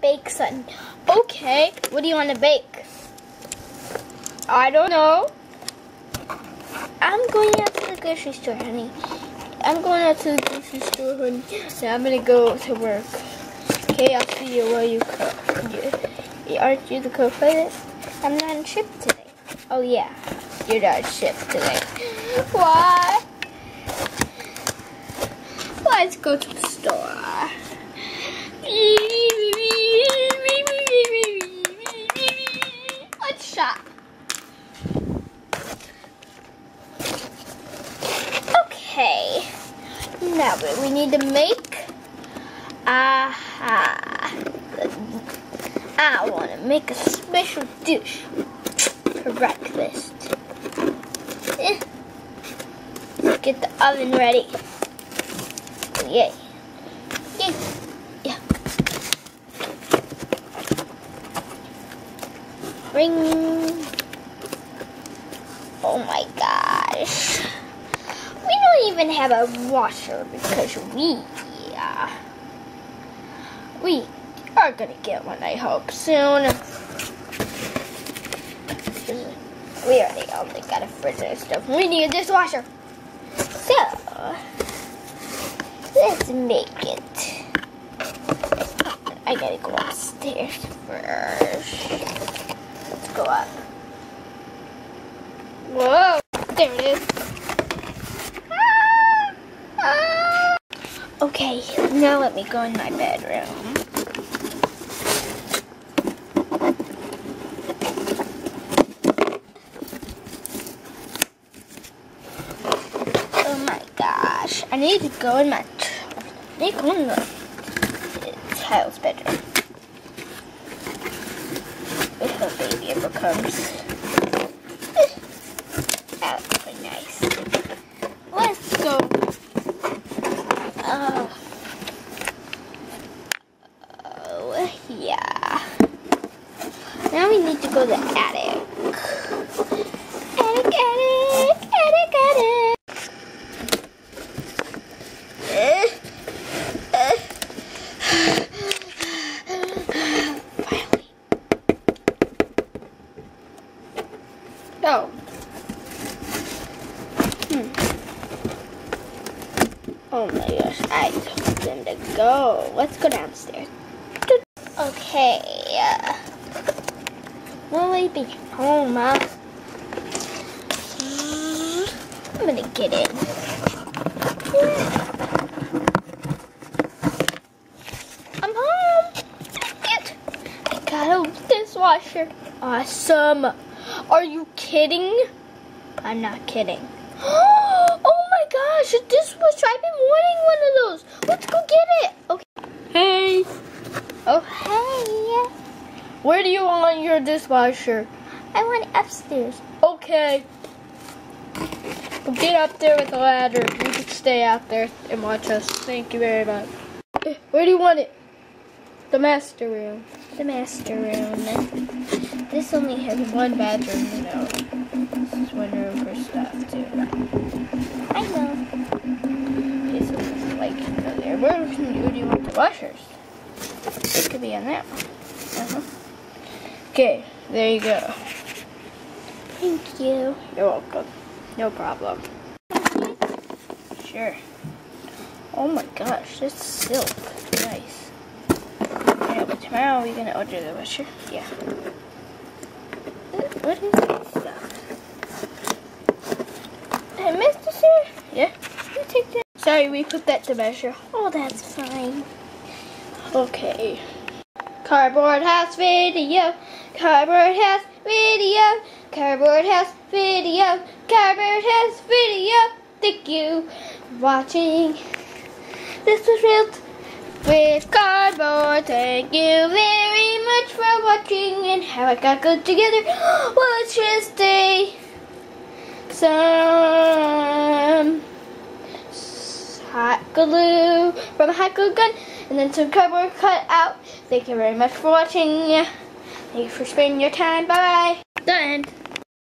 bake something. Okay, what do you want to bake? I don't know. I'm going out to the grocery store, honey. I'm going out to the grocery store, honey. Now I'm going to go to work. Okay, I'll see you while you cook. Aren't you the cook for this? I'm not on shift today. Oh, yeah. You're not on shift today. Why? Let's go to the store. Let's shop. Okay. Now what we need to make? I want to make a special dish for breakfast. Let's get the oven ready. Yay. Yay. Yeah. Ring. Oh my gosh. We don't even have a washer because we are gonna get one, I hope, soon. We already only got a fridge and stuff. We need a dishwasher. So, let's make it. I gotta go upstairs first. Let's go up. Whoa, there it is. Okay, now let me go in my bedroom. Oh my gosh, I need to go in my child's bedroom. If her baby ever comes. That looks really nice. Let's go. Oh, yeah. Now we need to go to the attic. Attic. Finally. Go. Oh my gosh, I told them to go. Let's go downstairs. Okay. Will we be home, Mom? I'm gonna get in. I'm home. I got a dishwasher. Awesome. Are you kidding? I'm not kidding. Oh my gosh, a dishwasher. I've been wanting one of those. Let's go get it. Okay. Hey. Oh, hey. Where do you want your dishwasher? I want it upstairs. Okay. We'll get up there with the ladder. You can stay out there and watch us. Thank you very much. Where do you want it? The master room. The master room. This only has one bathroom, you know. This is one room for stuff, too. I know. Okay, so this is like there. Where do you want the washers? It could be on that one. Okay, there you go. Thank you. You're welcome. No problem. Sure. Oh my gosh, this silk. Nice. Yeah, but tomorrow we're gonna order the washer. Yeah. What is this stuff? I missed it, sir. Yeah. You take that. Sorry, we put that to measure. Oh, that's fine. Okay. Cardboard house video. Cardboard house video. Cardboard house video. Cardboard house video. Thank you for watching. This was real with cardboard. Thank you very much for watching and how it got good together. Let's just stay some hot glue from a hot glue gun and then some cardboard cut out. Thank you very much for watching. Thank you for spending your time. Bye bye. The end.